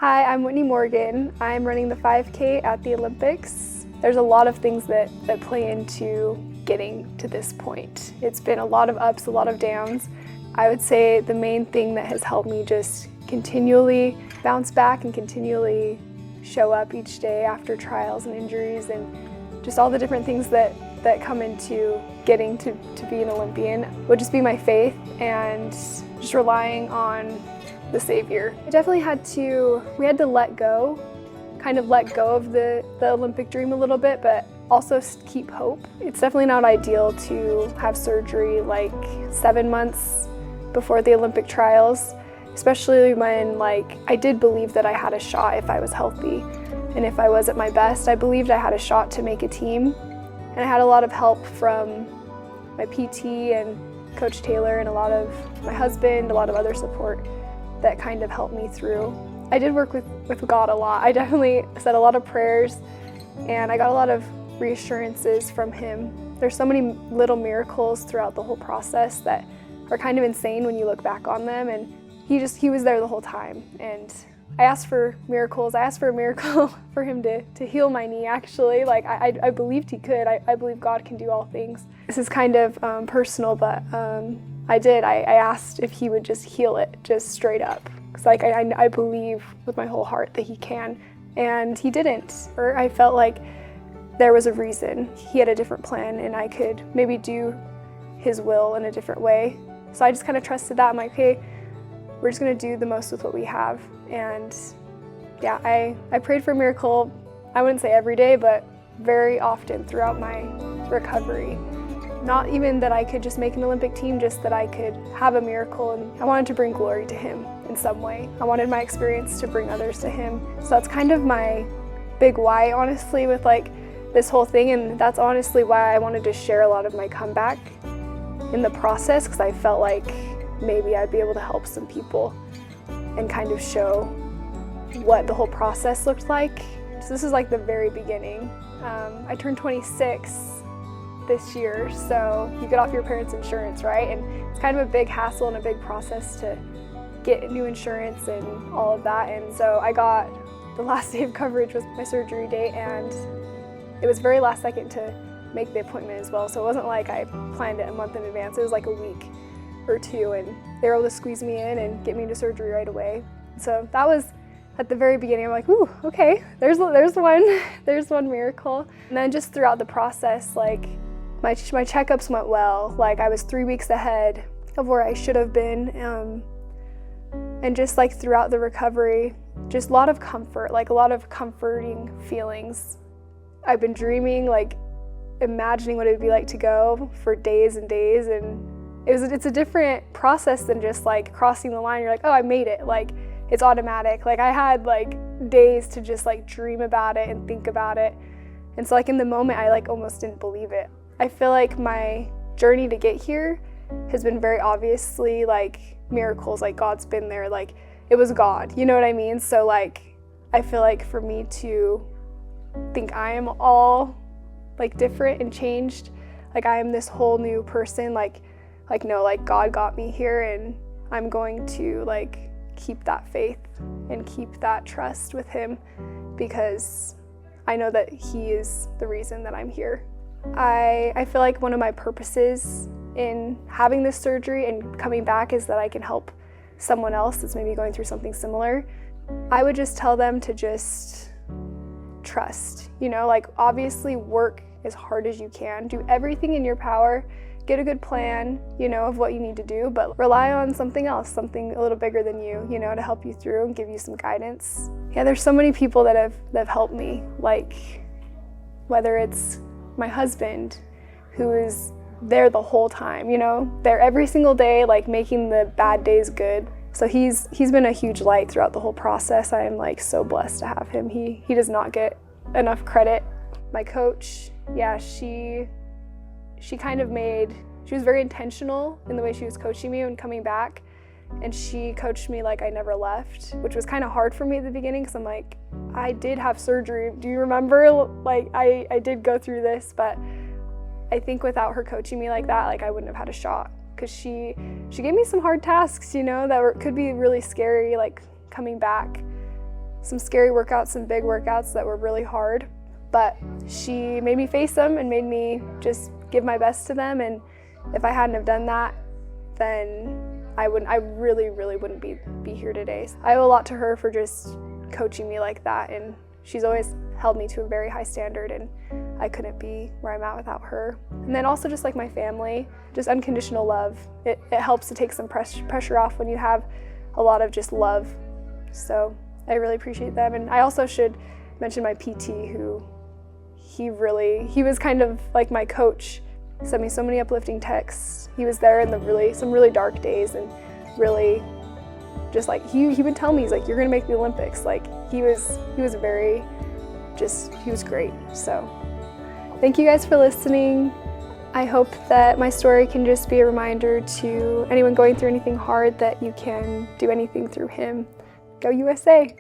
Hi, I'm Whittni Morgan. I'm running the 5K at the Olympics. There's a lot of things that play into getting to this point. It's been a lot of ups, a lot of downs. I would say the main thing that has helped me just continually bounce back and continually show up each day after trials and injuries and just all the different things that come into getting to be an Olympian would just be my faith and just relying on the Savior. We had to let go of the Olympic dream a little bit, but also keep hope. It's definitely not ideal to have surgery like 7 months before the Olympic trials, especially when I did believe that I had a shot if I was healthy. And if I was at my best, I believed I had a shot to make a team. And I had a lot of help from my PT and Coach Taylor and a lot of my husband, a lot of other support that kind of helped me through. I did work with God a lot. I definitely said a lot of prayers and I got a lot of reassurances from Him. There's so many little miracles throughout the whole process that are kind of insane when you look back on them, and He was there the whole time. And I asked for miracles. I asked for a miracle for Him to heal my knee, actually. I believed He could. I believe God can do all things. This is kind of personal, but I did. I asked if He would just heal it, just straight up. Because I believe with my whole heart that He can. And He didn't. Or I felt like there was a reason. He had a different plan and I could maybe do His will in a different way. So I just kind of trusted that. I'm like, hey, we're just going to do the most with what we have. And yeah, I prayed for a miracle, I wouldn't say every day, but very often throughout my recovery. Not even that I could just make an Olympic team, just that I could have a miracle, and I wanted to bring glory to Him in some way. I wanted my experience to bring others to Him. So that's kind of my big why, honestly, with this whole thing, and that's honestly why I wanted to share a lot of my comeback in the process, because I felt like maybe I'd be able to help some people and kind of show what the whole process looked like. So this is the very beginning. I turned 26 this year, so you get off your parents' insurance, right? And it's kind of a big hassle and a big process to get new insurance and all of that. And so I got the last day of coverage was my surgery date, and it was very last second to make the appointment as well. So it wasn't like I planned it a month in advance. It was like a week or two, and they were able to squeeze me in and get me into surgery right away. So that was at the very beginning. I'm like, ooh, okay, there's one miracle. And then just throughout the process, my checkups went well. I was 3 weeks ahead of where I should have been. And just throughout the recovery, just a lot of comfort, a lot of comforting feelings. I've been dreaming, imagining what it would be like to go for days and days, and it's a different process than just crossing the line. You're like, oh, I made it. It's automatic. I had days to just dream about it and think about it. And so in the moment, I almost didn't believe it. I feel like my journey to get here has been very obviously miracles. God's been there. It was God. You know what I mean? So I feel for me to think I am all different and changed, I am this whole new person, no, God got me here, and I'm going to keep that faith and keep that trust with Him, because I know that He is the reason that I'm here. I feel one of my purposes in having this surgery and coming back is that I can help someone else that's maybe going through something similar. I would just tell them to just trust, obviously work as hard as you can, do everything in your power, get a good plan, of what you need to do, but rely on something else, something a little bigger than you, to help you through and give you some guidance. Yeah, there's so many people that have helped me, whether it's my husband, who is there the whole time, there every single day, making the bad days good. So he's been a huge light throughout the whole process. I am so blessed to have him. He does not get enough credit. My coach, yeah, she was very intentional in the way she was coaching me when coming back, and she coached me like I never left, which was kind of hard for me at the beginning, because I'm I did have surgery. Do you remember? I did go through this, but I think without her coaching me like that, I wouldn't have had a shot, because she gave me some hard tasks, that could be really scary, coming back. some scary workouts, some big workouts that were really hard, but she made me face them and made me just give my best to them. And if I hadn't have done that, then I really wouldn't be here today. I owe a lot to her for just coaching me like that, and she's always held me to a very high standard, and I couldn't be where I'm at without her. And then also just like my family, just unconditional love. It helps to take some pressure off when you have a lot of just love. So I really appreciate them. And I also should mention my PT, who he was kind of like my coach. He sent me so many uplifting texts. He was there in some really dark days, and really just like he would tell me, he's like, you're gonna make the Olympics. Like he was great. So thank you guys for listening. I hope that my story can just be a reminder to anyone going through anything hard that you can do anything through him. Go USA!